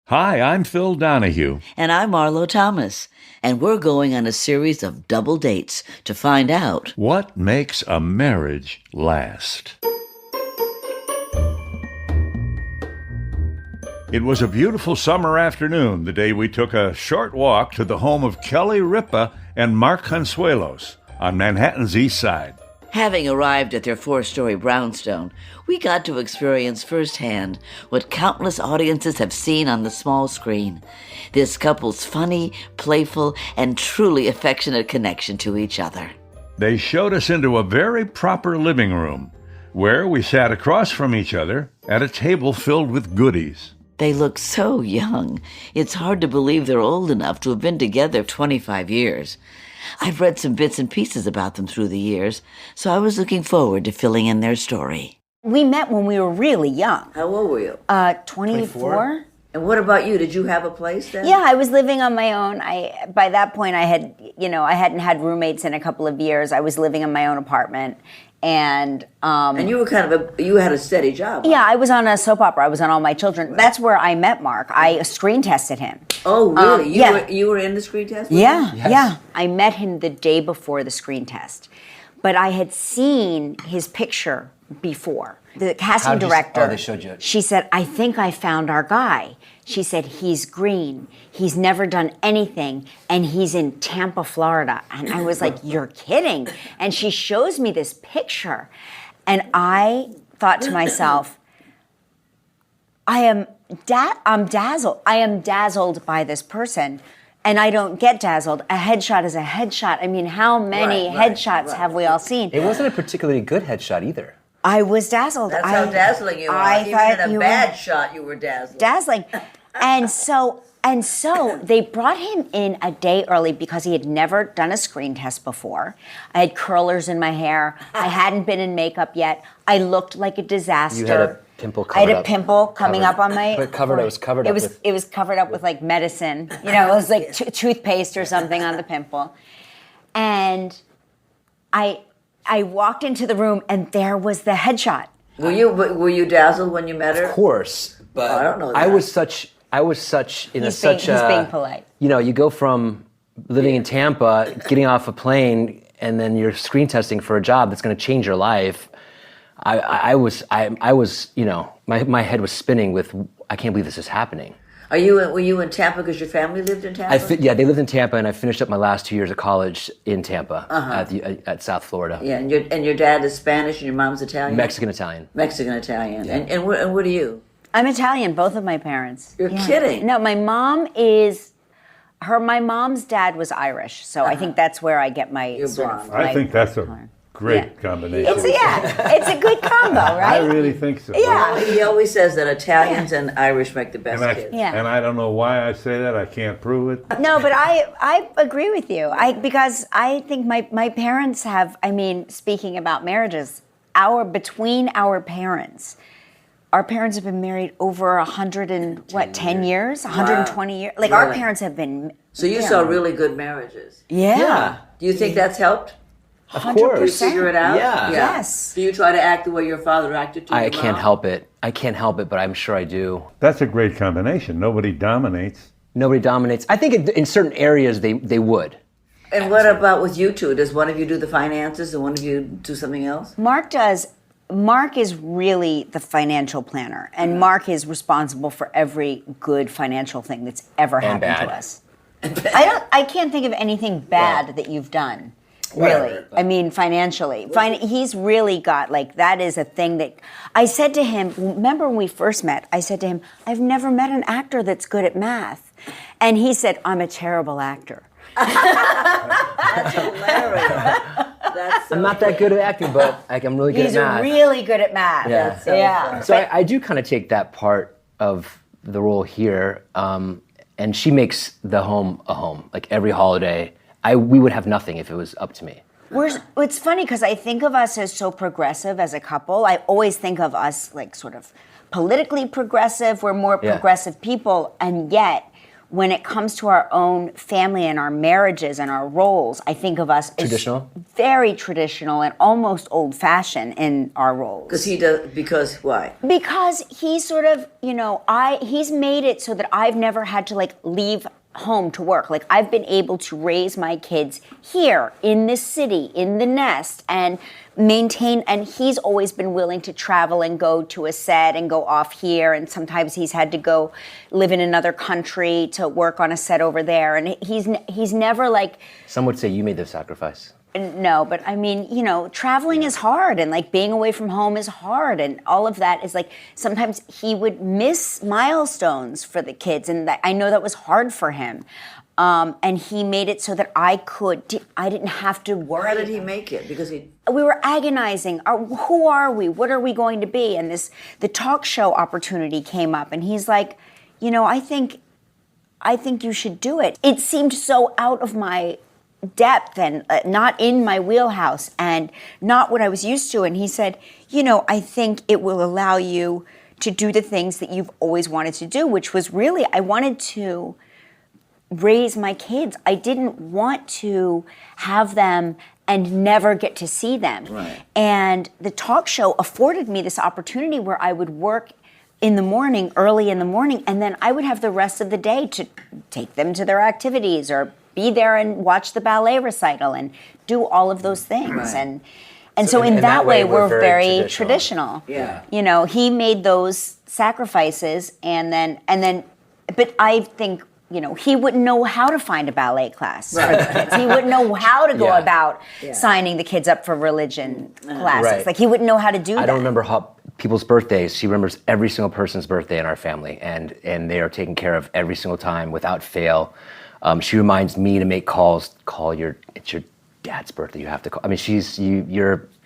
Hi, I'm Phil Donahue. And I'm Marlo Thomas. And we're going on a series of double dates to find out What makes a marriage last? It was a beautiful summer afternoon the day we took a short walk to the home of Kelly Ripa and Mark Consuelos on Manhattan's East Side. Having arrived at their 4-story brownstone, we got to experience firsthand what countless audiences have seen on the small screen. This couple's funny, playful, and truly affectionate connection to each other. They showed us into a very proper living room, where we sat across from each other at a table filled with goodies. They look so young. It's hard to believe they're old enough to have been together 25 years. I've read some bits and pieces about them through the years, so I was looking forward to filling in their story. We met when we were really young. How old were you? 24. And what about you? Did you have a place then? Yeah, I was living on my own. By that point, I hadn't had roommates in a couple of years. I was living in my own apartment. And you were you had a steady job. Yeah, I was on a soap opera. I was on All My Children. Right. That's where I met Mark. I screen tested him. Oh, really? You were in the screen test? Yeah, yes. Yeah. I met him the day before the screen test. But I had seen his picture before. The casting director, they showed you. She said, I think I found our guy. She said, he's green, he's never done anything, and he's in Tampa, Florida. And I was like, you're kidding. And she shows me this picture. And I thought to myself, I'm dazzled. I am dazzled by this person. And I don't get dazzled. A headshot is a headshot. I mean, how many headshots have we all seen? It wasn't a particularly good headshot either. I was dazzled. That's how dazzling you are. Even in a bad shot, you were dazzling. Dazzling. And so they brought him in a day early because he had never done a screen test before. I had curlers in my hair. I hadn't been in makeup yet. I looked like a disaster. You had a pimple covered up. I had a pimple coming up on my... But it was covered up with... It was covered up with like medicine. You know, it was like toothpaste or something on the pimple. And I walked into the room and there was the headshot. Were you dazzled when you met her? Of course, but I don't know that. I was such He's being polite. You know, you go from living in Tampa, getting off a plane, and then you're screen testing for a job that's going to change your life. I was, you know, my head was spinning with, I can't believe this is happening. Were you in Tampa because your family lived in Tampa? Yeah, they lived in Tampa, and I finished up my last 2 years of college in Tampa at South Florida. Yeah, and your dad is Spanish and your mom's Italian? Mexican-Italian. Mexican-Italian. Yeah. And what are you? I'm Italian, both of my parents. You're kidding. No, my mom's dad was Irish, so I think that's where I get my I think that's a great combination. It's a good combo, right? I really think so. Yeah. He always says that Italians and Irish make the best kids. And I don't know why I say that. I can't prove it. No, but I agree with you. Because I think my parents have, I mean, speaking about marriages, between our parents have been married over 10 years, 120 years. Like, our parents have been... So you saw really good marriages. Yeah. Do you think that's helped? Of course. You figure it out? Yeah. Yes. Do you try to act the way your father acted to you? I can't help it. I can't help it, but I'm sure I do. That's a great combination. Nobody dominates. Nobody dominates. I think in certain areas they would. And what about with you two? Does one of you do the finances and one of you do something else? Mark does. Mark is really the financial planner, and Mark is responsible for every good financial thing that's ever happened to us. I can't think of anything bad that you've done. Really. I mean, financially. He's really got, like, that is a thing that... I said to him, remember when we first met, I said to him, I've never met an actor that's good at math. And he said, I'm a terrible actor. That's hilarious. I'm not that good at acting, but I'm really good at math. He's really good at math. Yeah. So I do kind of take that part of the role here, and she makes the home a home. Like, every holiday, we would have nothing if it was up to me. It's funny because I think of us as so progressive as a couple. I always think of us like sort of politically progressive. We're more progressive people, and yet when it comes to our own family and our marriages and our roles, I think of us Traditional? as very traditional and almost old-fashioned in our roles. Because why? Because he's sort of, he's made it so that I've never had to leave home to work. I've been able to raise my kids here in this city, in the nest, and maintain, and he's always been willing to travel and go to a set and go off here, and sometimes he's had to go live in another country to work on a set over there, and he's never Some would say you made the sacrifice. No, but I mean, traveling is hard, and being away from home is hard, and all of that is sometimes he would miss milestones for the kids, and I know that was hard for him. And he made it so that I didn't have to worry. How did he make it? Because we were agonizing. Who are we? What are we going to be? And the talk show opportunity came up, and he's like, I think you should do it. It seemed so out of my depth and not in my wheelhouse and not what I was used to. And he said, I think it will allow you to do the things that you've always wanted to do, which was really, I wanted to raise my kids. I didn't want to have them and never get to see them. Right. And the talk show afforded me this opportunity where I would work in the morning, early in the morning, and then I would have the rest of the day to take them to their activities or be there and watch the ballet recital and do all of those things. Right. And so in that way, we're very traditional. Yeah. He made those sacrifices and then, but I think, he wouldn't know how to find a ballet class for the kids. He wouldn't know how to go about signing the kids up for religion classes. Right. He wouldn't know how to do that. I don't remember people's birthdays. She remembers every single person's birthday in our family, and they are taken care of every single time without fail. She reminds me to make calls. It's your dad's birthday. You have to call. I mean,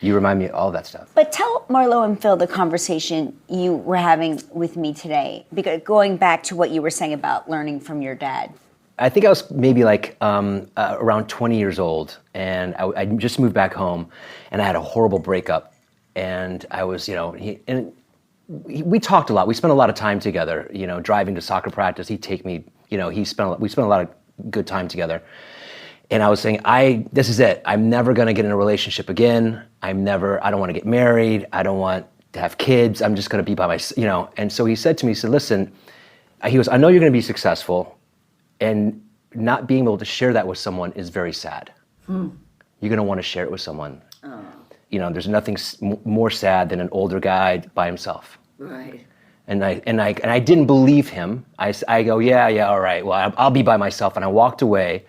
you remind me of all that stuff. But tell Marlo and Phil the conversation you were having with me today, because going back to what you were saying about learning from your dad. I think I was maybe around 20 years old, and I just moved back home, and I had a horrible breakup, and I was, we talked a lot. We spent a lot of time together, driving to soccer practice. He'd take me, we spent a lot of good time together. And I was saying, this is it. I'm never going to get in a relationship again. I don't want to get married. I don't want to have kids. I'm just going to be by myself, And so he said to me, listen, he goes, I know you're going to be successful, and not being able to share that with someone is very sad. You're going to want to share it with someone. Oh. There's nothing more sad than an older guy by himself. Right. And I didn't believe him. I go, yeah, all right. Well, I'll be by myself. And I walked away,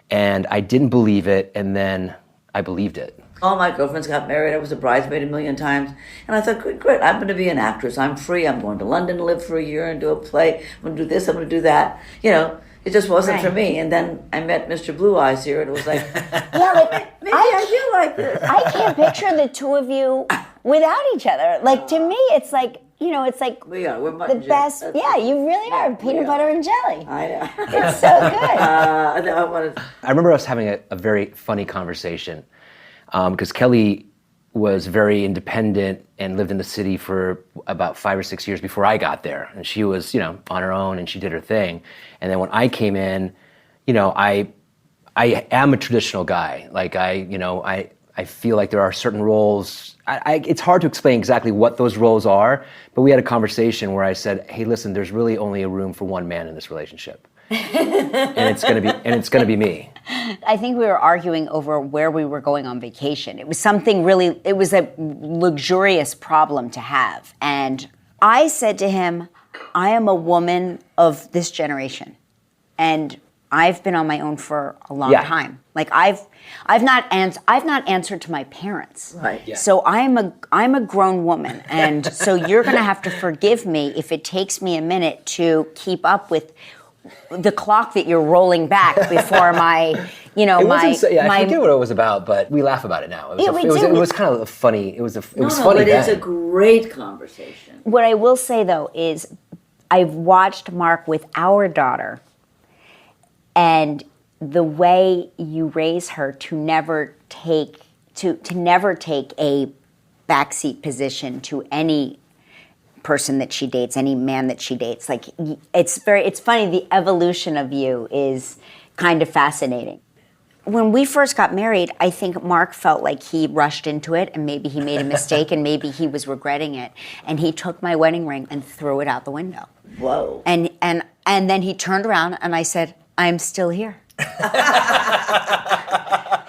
and I didn't believe it, and then I believed it. All my girlfriends got married. I was a bridesmaid a million times. And I thought, great, I'm going to be an actress. I'm free. I'm going to London to live for a year and do a play. I'm going to do this. I'm going to do that. It just wasn't for me. And then I met Mr. Blue Eyes here, and it was like, maybe I feel like this. I can't picture the two of you without each other. To me, it's like, it's like we are. We're the best. You really are. Peanut butter and jelly. I know. It's so good. I remember us having a very funny conversation because Kelly was very independent and lived in the city for about 5 or 6 years before I got there. And she was, on her own, and she did her thing. And then when I came in, I am a traditional guy. I feel like there are certain roles. It's hard to explain exactly what those roles are, but we had a conversation where I said, hey, listen, there's really only a room for one man in this relationship. and it's gonna be me. I think we were arguing over where we were going on vacation. It was it was a luxurious problem to have. And I said to him, I am a woman of this generation. And I've been on my own for a long time. I've not answered to my parents. Right. Yeah. So I'm a grown woman, and so you're going to have to forgive me if it takes me a minute to keep up with the clock that you're rolling back before my, I forget what it was about, but we laugh about it now. It was kind of a funny. It was funny. But it's a great conversation. What I will say though is, I've watched Mark with our daughter. And the way you raise her to never take a backseat position to any person that she dates, any man that she dates. Like, it's funny. The evolution of you is kind of fascinating. When we first got married, I think Mark felt like he rushed into it and maybe he made a mistake and maybe he was regretting it. And he took my wedding ring and threw it out the window. Whoa. And then he turned around and I said, I'm still here.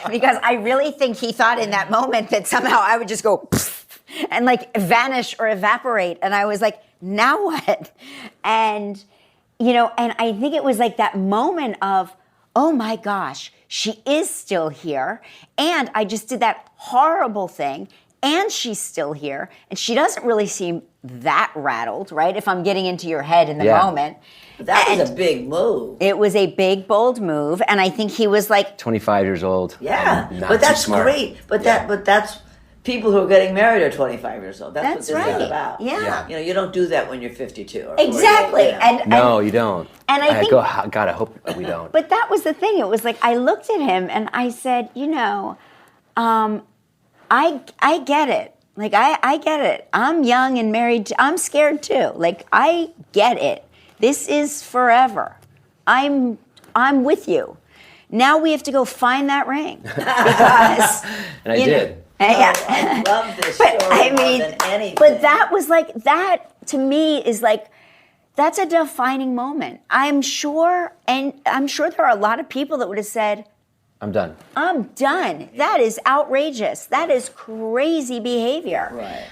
Because I really think he thought in that moment that somehow I would just go and like vanish or evaporate. And I was like, now what? And, and I think it was like that moment of, oh my gosh, she is still here. And I just did that horrible thing. And she's still here. And she doesn't really seem that rattled, right? If I'm getting into your head in the moment. That was a big move. It was a big, bold move. And I think he was like 25 years old. Yeah. Not But that's too smart. great. But that's people who are getting married are 25 years old. That's what this right. is about. Yeah. You don't do that when you're 52. Or exactly. 48, No, you don't. And I think, God, I hope we don't. But that was the thing. It was like I looked at him and I said, I get it. Like I get it. I'm young and married. I'm scared too. Like I get it. This is forever. I'm with you. Now we have to go find that ring because And I did. Yeah. I love this story more than anything. But that was like, that to me is like, that's a defining moment. I'm sure there are a lot of people that would have said, I'm done. I'm done. That is outrageous. That is crazy behavior. Right.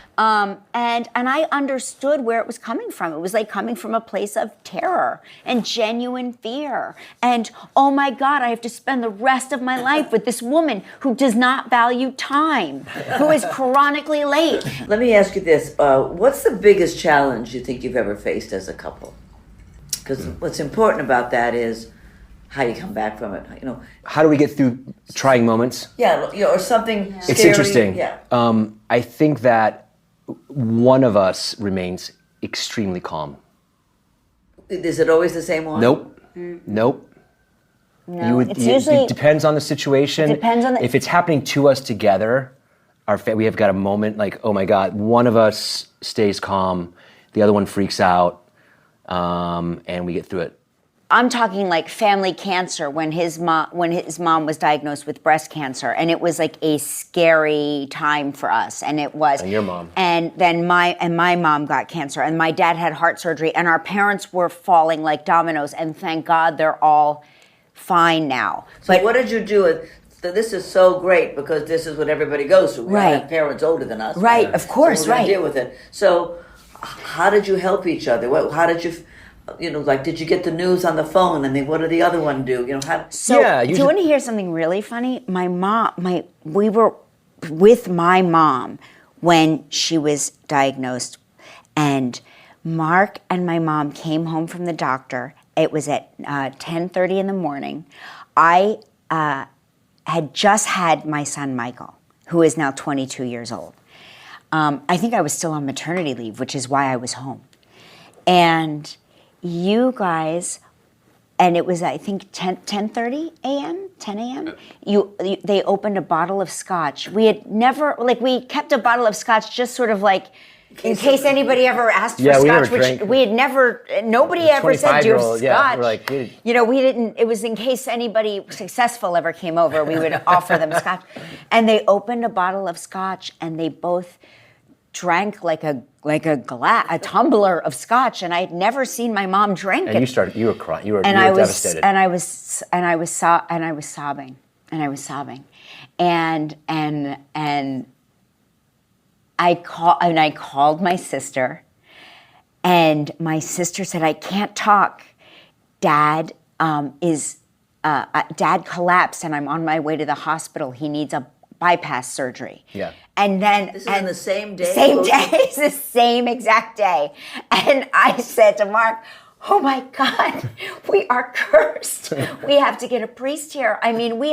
And I understood where it was coming from. It was like coming from a place of terror and genuine fear. And, oh my God, I have to spend the rest of my life with this woman who does not value time, who is chronically late. Let me ask you this. What's the biggest challenge you think you've ever faced as a couple? Because what's important about that is how you come back from it. How do we get through trying moments? Yeah, or something scary. It's interesting. Yeah. I think that one of us remains extremely calm. Is it always the same one? Nope. Nope. No, it's usually... It depends on the situation. It depends on the... If it's happening to us together, we have got a moment like, oh my God, one of us stays calm, the other one freaks out, and we get through it. I'm talking like family cancer when his mom was diagnosed with breast cancer, and it was like a scary time for us. And it was. And your mom. And then my mom got cancer, and my dad had heart surgery, and our parents were falling like dominoes. And thank God they're all fine now. So what did you do? This is so great because this is what everybody goes through. We all have parents older than us. Right, of course, so we're gonna right. deal with it. So how did you help each other? How did you... did you get the news on the phone? And then what did the other one do? So, do you want to hear something really funny? We were with my mom when she was diagnosed, and Mark and my mom came home from the doctor. It was at 10:30 in the morning. I had just had my son Michael, who is now 22 years old. I think I was still on maternity leave, which is why I was home, and you guys, and it was, I think, 10:30 a.m., 10 a.m., they opened a bottle of scotch. We had never, we kept a bottle of scotch just sort of like, in case anybody ever asked for scotch, we had never, nobody ever said, do you have scotch? Yeah, we're like, we didn't, it was in case anybody successful ever came over, we would offer them scotch. And they opened a bottle of scotch, and they both drank like a tumbler of scotch, and I had never seen my mom drink it. And you were crying. You were devastated. And I was sobbing, and I called my sister, and my sister said, I can't talk. Dad Dad collapsed, and I'm on my way to the hospital. He needs a bypass surgery. Yeah. And then... This is on the same day? Same day. It's the same exact day. And I said to Mark, oh my God, we are cursed. We have to get a priest here. I mean, we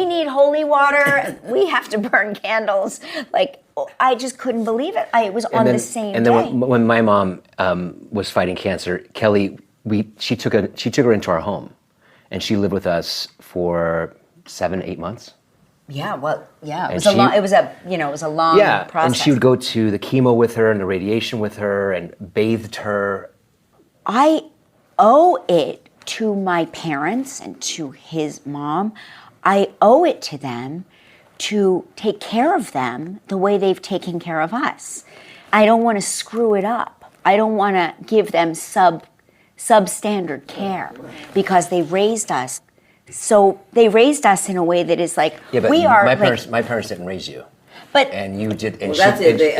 need holy water. We have to burn candles. I just couldn't believe it. It was on the same day. And then when my mom was fighting cancer, Kelly, she took her into our home, and she lived with us for 7-8 months. Yeah, well, yeah, it And was a long process. and she would go to the chemo with her and the radiation with her and bathed her. I owe it to my parents and to his mom. I owe it to them to take care of them the way they've taken care of us. I don't want to screw it up. I don't want to give them substandard care because they raised us. So they raised us in a way that is like, Yeah, but we are my parents didn't raise you. But And you did, and Well,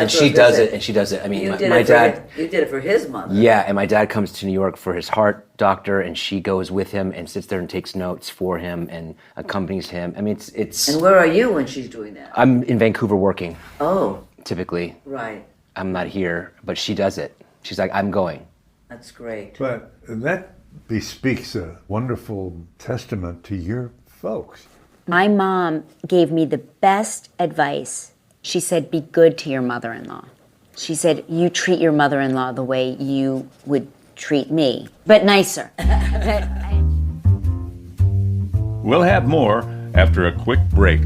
she does it, and she does it. I mean, You my did dad. it for his mother. Yeah, and my dad comes to New York for his heart doctor, and she goes with him and sits there and takes notes for him and accompanies him. I mean, it's. And where are you when she's doing that? I'm in Vancouver working, Oh, typically. right. I'm not here, but she does it. She's like, I'm going. That's great. But that bespeaks a wonderful testament to your folks. my mom gave me the best advice. She said, be good to your mother-in-law. She said, you treat your mother-in-law the way you would treat me, but nicer. We'll have more after a quick break.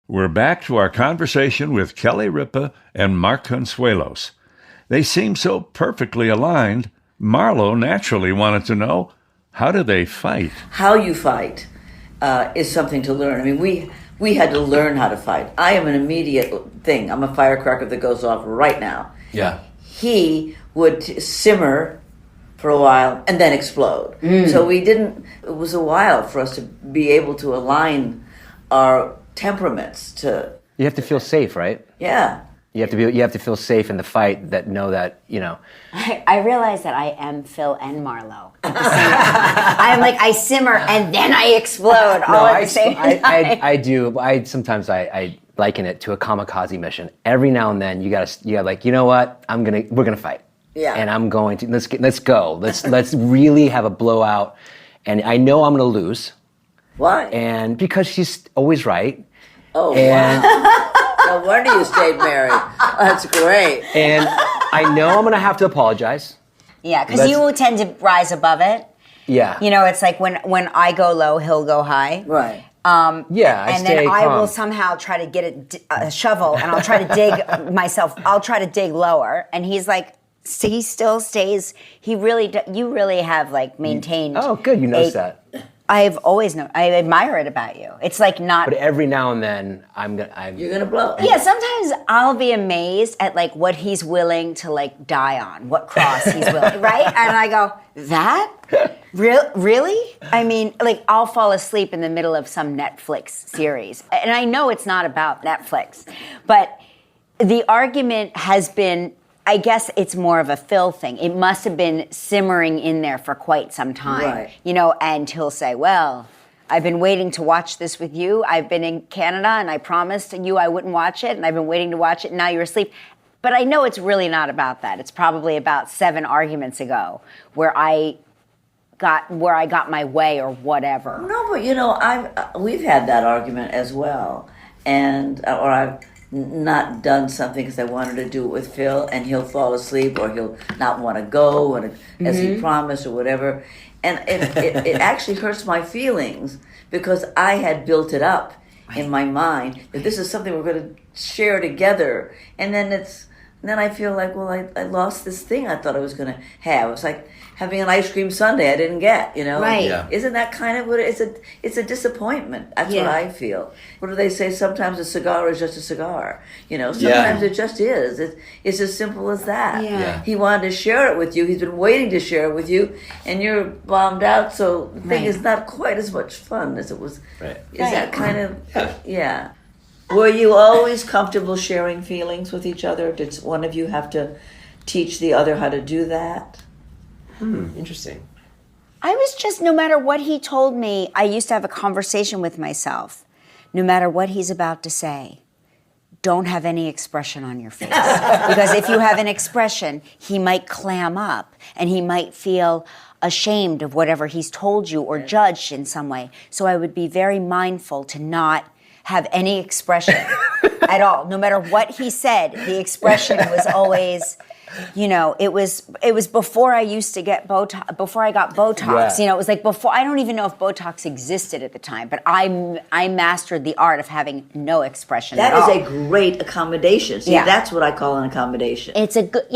We're back to our conversation with Kelly Ripa and Mark Consuelos. They seem so perfectly aligned. Marlo naturally wanted to know, how do they fight? How you fight is something to learn. I mean, we had to learn how to fight. I am an immediate thing. I'm a firecracker that goes off right now. Yeah. He would simmer for a while and then explode. So it was a while for us to be able to align our temperaments to. You have to feel safe, right? Yeah. You have to feel safe in the fight. I realize that I am Phil and Marlo at the same time. I'm like, I simmer and then I explode all at the same time. I do. Sometimes I liken it to a kamikaze mission. Every now and then you gotta like, you know what? We're gonna fight. Yeah. And I'm going to let's go. Let's really have a blowout. And I know I'm gonna lose. Why? And because she's always right. Oh, and, wow. No wonder you stayed married. That's great. And I know I'm gonna have to apologize. Yeah, because you will tend to rise above it. Yeah. You know, it's like when I go low, he'll go high. Right. Yeah, and then I will somehow try to get a shovel and I'll try to dig myself. I'll try to dig lower, and he's like, he still stays. You really have like maintained. Oh, good. You noticed that. I've always known. I admire it about you. It's like not. But every now and then, You're gonna blow. Yeah, sometimes I'll be amazed at like what he's willing to like die on, what cross he's willing, right? And I go, that? Really? I mean, like I'll fall asleep in the middle of some Netflix series. And I know it's not about Netflix, but the argument has been, I guess it's more of a Phil thing. It must have been simmering in there for quite some time. Right. You know, and he'll say, well, I've been waiting to watch this with you. I've been in Canada and I promised you I wouldn't watch it, and I've been waiting to watch it, and now you're asleep. But I know it's really not about that. It's probably about 7 arguments ago where I got my way or whatever. No, but you know, we've had that argument as well, or I've not done something because I wanted to do it with Phil, and he'll fall asleep or he'll not want to go as he promised or whatever, and it actually hurts my feelings because I had built it up in my mind that this is something we're going to share together, and then I feel like, well, I lost this thing I thought I was going to have. It's like having an ice cream sundae I didn't get, you know? Right. Yeah. Isn't that kind of what it's a disappointment. That's what I feel. What do they say? Sometimes a cigar is just a cigar. You know, sometimes it just is. It's as simple as that. Yeah. He wanted to share it with you. He's been waiting to share it with you, and you're bombed out, so the thing is not quite as much fun as it was. Right. Is that kind of, yeah. Were you always comfortable sharing feelings with each other? Did one of you have to teach the other how to do that? Interesting. I was just, no matter what he told me, I used to have a conversation with myself. No matter what he's about to say, don't have any expression on your face. Because if you have an expression, he might clam up and he might feel ashamed of whatever he's told you or judged in some way. So I would be very mindful to not have any expression at all. No matter what he said, the expression was always, it was before I used to get Botox, before I got Botox. Yeah. It was like before, I don't even know if Botox existed at the time, but I mastered the art of having no expression at all. That is a great accommodation. See, that's what I call an accommodation. It's a good,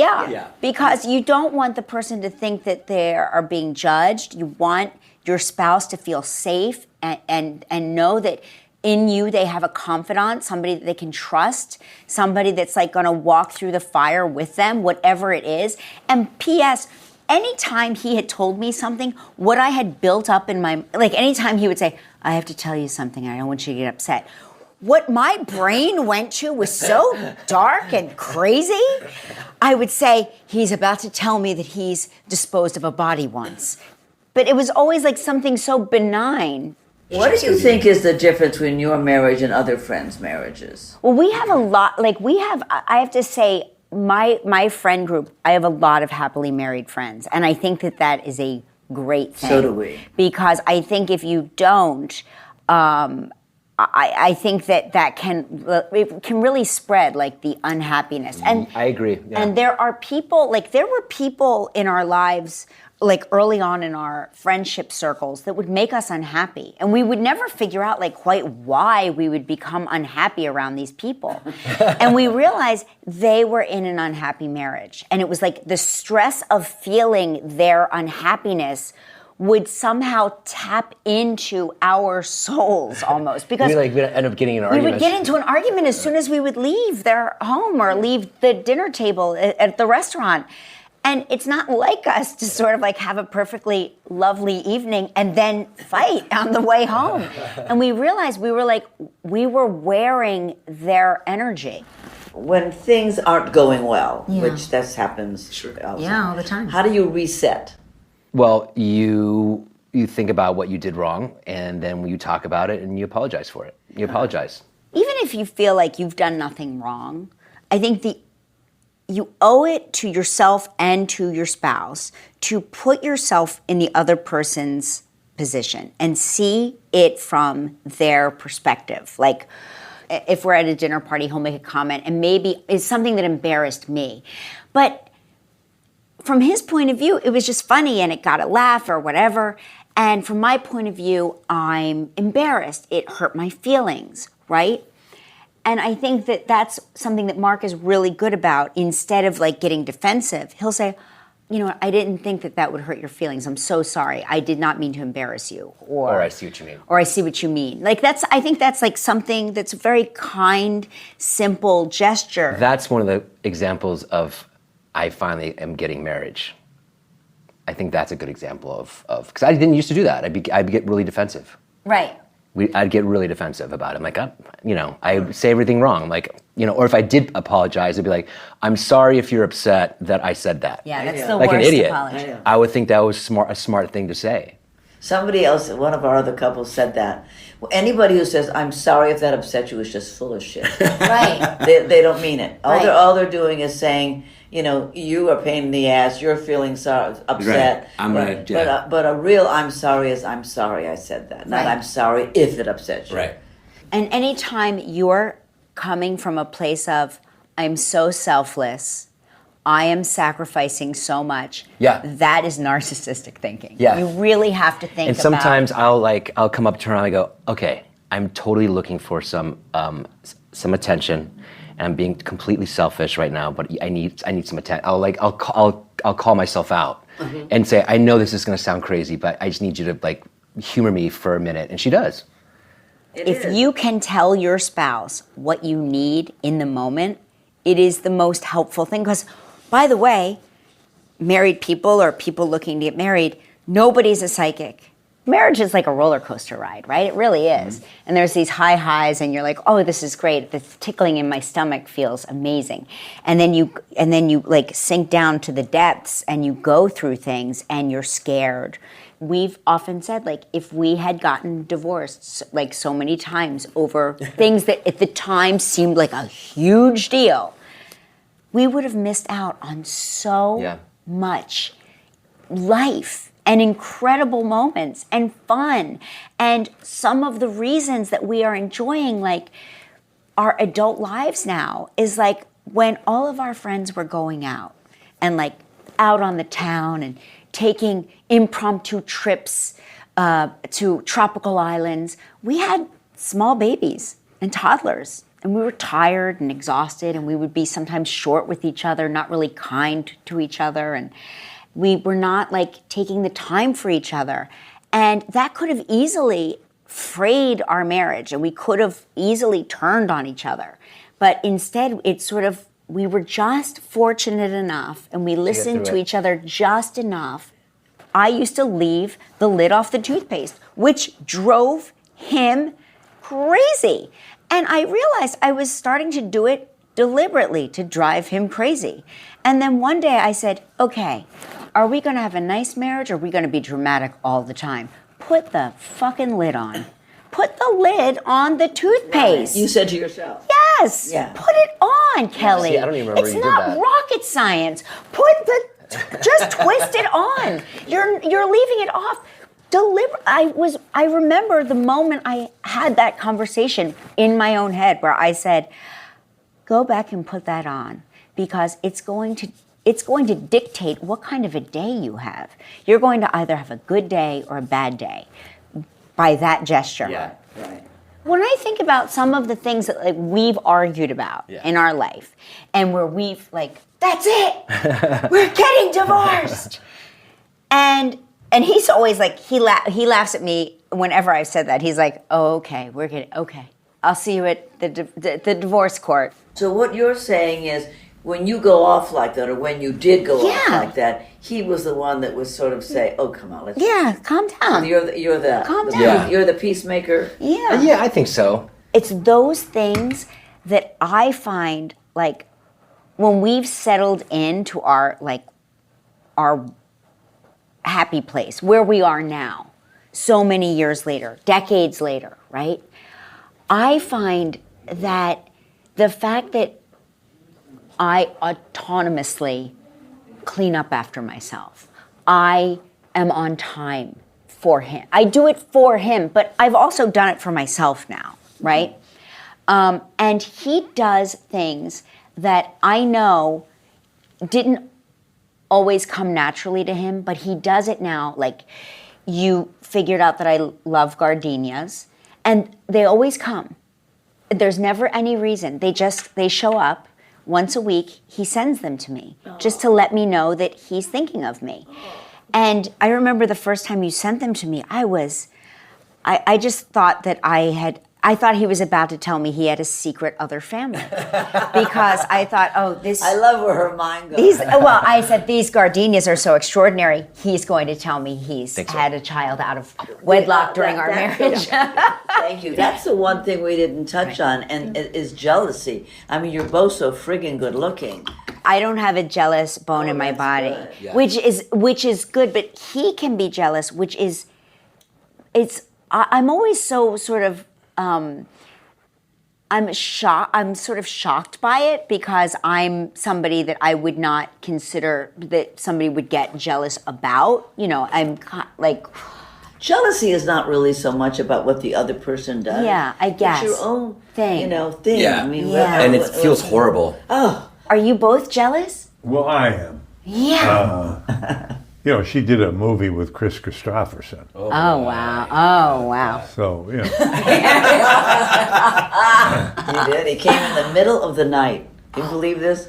because you don't want the person to think that they are being judged. You want your spouse to feel safe and know that in you they have a confidant, somebody that they can trust, somebody that's like going to walk through the fire with them, whatever it is. And P.S., anytime he had told me something, what I had built up in my, like anytime he would say, I have to tell you something, I don't want you to get upset. What my brain went to was so dark and crazy. I would say, he's about to tell me that he's disposed of a body once. But it was always like something so benign. What do you think is the difference between your marriage and other friends' marriages? Well, we have a lot, I have to say, my friend group, I have a lot of happily married friends. And I think that is a great thing. So do we. Because I think if you don't, I think that can really spread like the unhappiness. And I agree. Yeah. And there were people in our lives, like early on in our friendship circles, that would make us unhappy. And we would never figure out like quite why we would become unhappy around these people. And we realized they were in an unhappy marriage. And it was like the stress of feeling their unhappiness would somehow tap into our souls almost. Because we'd end up getting an argument. We would get into an argument as soon as we would leave their home or leave the dinner table at the restaurant. And it's not like us to sort of like have a perfectly lovely evening and then fight on the way home. And we realized we were wearing their energy. When things aren't going well, which that happens all all the time. How do you reset? Well, you think about what you did wrong, and then you talk about it, and you apologize for it. You apologize. Even if you feel like you've done nothing wrong, I think you owe it to yourself and to your spouse to put yourself in the other person's position and see it from their perspective. Like, if we're at a dinner party, he'll make a comment, and maybe it's something that embarrassed me. But from his point of view, it was just funny and it got a laugh or whatever. And from my point of view, I'm embarrassed. It hurt my feelings, right? And I think that that's something that Mark is really good about. Instead of like getting defensive, he'll say, I didn't think that would hurt your feelings. I'm so sorry. I did not mean to embarrass you. Or I see what you mean. Or I see what you mean. Like I think that's like something that's a very kind, simple gesture. That's one of the examples of I finally am getting marriage. I think that's a good example of because I didn't used to do that. I'd get really defensive. Right. I'd get really defensive about it. I'm like, I say everything wrong. I'm like, or if I did apologize, I'd be like, I'm sorry if you're upset that I said that. Yeah, that's the like worst an idiot. apology. I would think that was a smart thing to say. Somebody else, one of our other couples said that. Well, anybody who says, I'm sorry if that upset you is just full of shit. Right. They don't mean it. Right. All they're doing is saying, you are a pain in the ass, you're feeling upset. Right. But a real I'm sorry is I'm sorry I said that. Not I'm sorry if it upsets you. Right. And anytime you're coming from a place of, I'm so selfless, I am sacrificing so much, that is narcissistic thinking. Yeah. You really have to think and sometimes I'll come up to her and I go, okay, I'm totally looking for some attention. And I'm being completely selfish right now, but I need some attention. I'll call myself out and say, I know this is going to sound crazy, but I just need you to humor me for a minute. And she does. If you can tell your spouse what you need in the moment, it is the most helpful thing. Because, by the way, married people or people looking to get married, nobody's a psychic. Marriage is like a roller coaster ride, right? It really is. Mm-hmm. And there's these high highs and you're like, oh, this is great. The tickling in my stomach feels amazing. And then you like sink down to the depths and you go through things and you're scared. We've often said, like, if we had gotten divorced like so many times over things that at the time seemed like a huge deal, we would have missed out on so much life and incredible moments and fun. And some of the reasons that we are enjoying, like, our adult lives now is like when all of our friends were going out and like out on the town and taking impromptu trips to tropical islands, we had small babies and toddlers. And we were tired and exhausted, and we would be sometimes short with each other, not really kind to each other. And we were not like taking the time for each other. And that could have easily frayed our marriage, and we could have easily turned on each other. But instead, it's sort of, we were just fortunate enough, and we listened to each other just enough. I used to leave the lid off the toothpaste, which drove him crazy. And I realized I was starting to do it deliberately to drive him crazy. And then one day I said, okay, are we going to have a nice marriage, or are we going to be dramatic all the time? Put the fucking lid on. Put the lid on the toothpaste. You said to yourself. Yes. Yeah. Put it on, Kelly. See, I don't even remember it's you did that. not rocket science. Just twist it on. You're leaving it off. I remember the moment I had that conversation in my own head where I said, go back and put that on, because it's going to dictate what kind of a day you have. You're going to either have a good day or a bad day by that gesture. Yeah, right. When I think about some of the things that like we've argued about in our life, and where we've like, that's it, we're getting divorced, and he's always like, he laughs at me whenever I've said that. He's like, oh, okay, okay. I'll see you at the divorce court. So what you're saying is, when you go off like that, or when you did go off like that, he was the one that was sort of say, oh, come on, let's... Yeah, calm down. You're the calm down. You're the peacemaker. Yeah. Yeah, I think so. It's those things that I find, like, when we've settled into our happy place, where we are now, so many years later, decades later, right? I find that the fact that I autonomously clean up after myself, I am on time for him. I do it for him, but I've also done it for myself now, right? And he does things that I know didn't always come naturally to him, but he does it now. Like, you figured out that I love gardenias, and they always come. There's never any reason. They show up. Once a week, he sends them to me just to let me know that he's thinking of me. And I remember the first time you sent them to me, I just thought that I thought he was about to tell me he had a secret other family. Because I thought, I love where her mind goes. I said, these gardenias are so extraordinary. He's going to tell me he's had a child out of wedlock during our marriage. Thank you. That's the one thing we didn't touch on, and is jealousy. I mean, you're both so friggin' good looking. I don't have a jealous bone in my body, which is good, but he can be jealous, I'm always so sort of, I'm sort of shocked by it, because I'm somebody that I would not consider that somebody would get jealous about. You know, I'm like... Jealousy is not really so much about what the other person does. Yeah, I guess. It's your own thing. Thing. Yeah. I mean, And it feels horrible. Oh. Are you both jealous? Well, I am. Yeah. She did a movie with Chris Christopherson. Oh, wow. Oh, wow. So, He did. He came in the middle of the night. Can you believe this?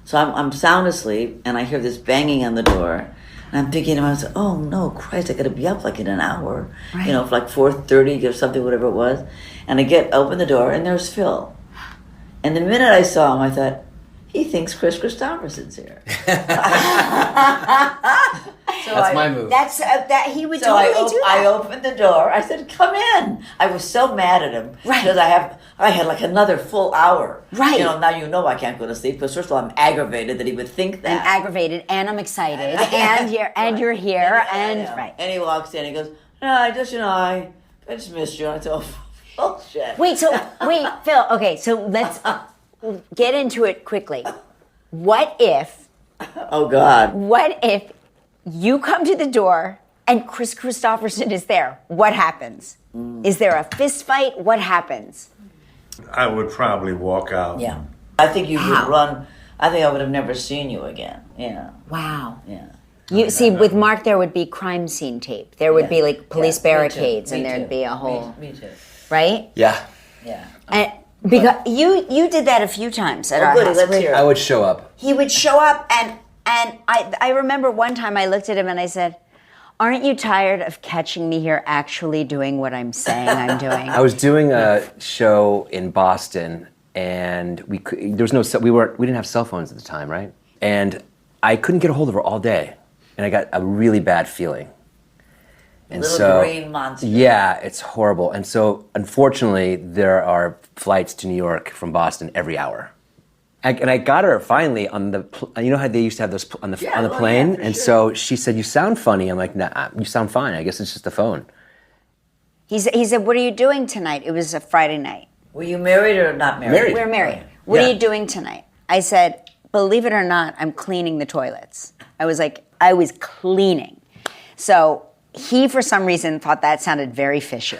So I'm sound asleep, and I hear this banging on the door. And I'm thinking to myself, oh, no, Christ, I got to be up like in an hour. Right. For like 4:30 or something, whatever it was. And I open the door, and there's Phil. And the minute I saw him, I thought, he thinks Chris Christopherson's here. That's my move. That's he would So totally do that. I opened the door. I said, come in. I was so mad at him. Right. Because I had like another full hour. Right. Now I can't go to sleep. Because first of all, I'm aggravated that he would think that. I'm aggravated, and I'm excited, and you're here, right. And he walks in and he goes, no, I just missed you. And I thought, bullshit. Wait, Phil, okay, so let's get into it quickly. What if... Oh, God. What if you come to the door and Chris Christopherson is there? What happens? Is there a fist fight? What happens? I would probably walk out. Yeah. I think you would run. I think I would have never seen you again. Yeah. Wow. Yeah. You see, with Mark, there would be crime scene tape. There would be like police barricades, and there'd be a whole. Me too. Right? Yeah. Yeah. And because you did that a few times at our Good. house. Let's hear it. I would show up. He would show up, and I remember one time I looked at him and I said, "Aren't you tired of catching me here actually doing what I'm saying I'm doing?" I was doing a show in Boston, and we didn't have cell phones at the time, right? And I couldn't get a hold of her all day, and I got a really bad feeling. And Little green monster. Yeah, it's horrible. And so, unfortunately, there are flights to New York from Boston every hour. And I got her finally on the. You know how they used to have those on the plane, and so she said, "You sound funny." I'm like, "Nah, you sound fine. I guess it's just the phone." He said, "What are you doing tonight?" It was a Friday night. Were you married or not married? Married. We're married. What Yeah. are you doing tonight? I said, "Believe it or not, I'm cleaning the toilets." I was cleaning. So he, for some reason, thought that sounded very fishy.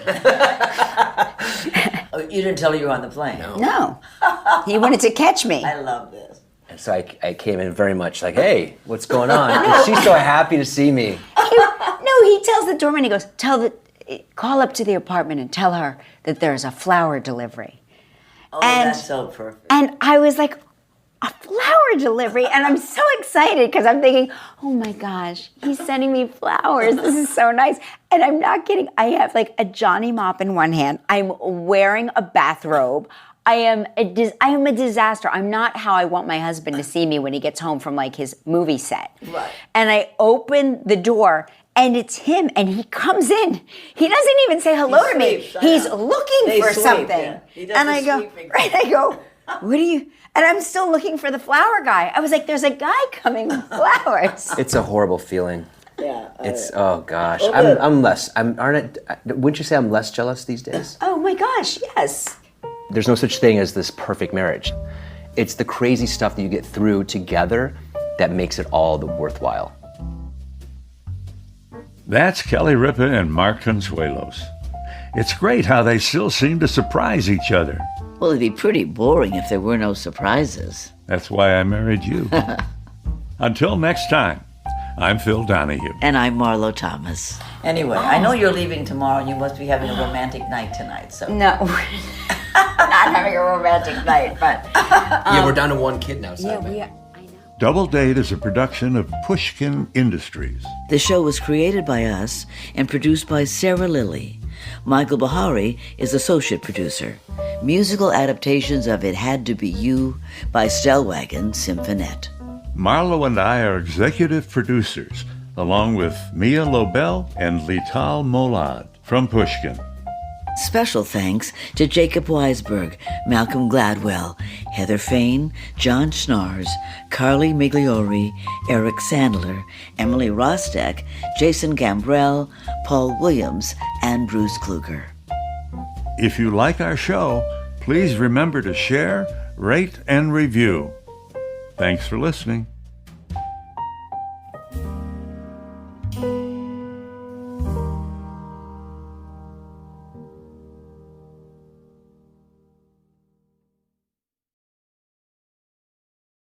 Oh, you didn't tell her you were on the plane. No. He wanted to catch me. I love this. And so I came in very much like, "Hey, what's going on?" And she's so happy to see me. He tells the doorman, he goes, call up to the apartment and tell her that there's a flower delivery. Oh, And- that's so perfect. And I was like, a flower delivery? And I'm so excited because I'm thinking, oh my gosh, he's sending me flowers. This is so nice. And I'm not kidding. I have like a Johnny Mop in one hand. I'm wearing a bathrobe. I am a disaster. I'm not how I want my husband to see me when he gets home from like his movie set. Right. And I open the door and it's him, and he comes in. He doesn't even say hello to me. sweeps, I He's know. looking They for sweep, something. yeah. He does And the I go, sweeping. right, I go, what are you? And I'm still looking for the flower guy. I was like, there's a guy coming with flowers. It's a horrible feeling. Yeah. It's oh gosh. Well, good. Wouldn't you say I'm less jealous these days? Oh my gosh, yes. There's no such thing as this perfect marriage. It's the crazy stuff that you get through together that makes it all the worthwhile. That's Kelly Ripa and Mark Consuelos. It's great how they still seem to surprise each other. Well, it'd be pretty boring if there were no surprises. That's why I married you. Until next time, I'm Phil Donahue. And I'm Marlo Thomas. Anyway, I know you're leaving tomorrow and you must be having a romantic night tonight. So No, not having a romantic night, but Yeah, we're down to one kid now, yeah, sadly. we are. I know. Double Date is a production of Pushkin Industries. the show was created by us and produced by Sarah Lilly. Michael Bahari is associate producer. Musical adaptations of It Had to Be You by Stellwagen Symphonette. Marlo and I are executive producers, along with Mia Lobel and Lital Molad from Pushkin. Special thanks to Jacob Weisberg, Malcolm Gladwell, Heather Fain, John Schnars, Carly Migliori, Eric Sandler, Emily Rostek, Jason Gambrell, Paul Williams, and Bruce Kluger. If you like our show, please remember to share, rate, and review. Thanks for listening.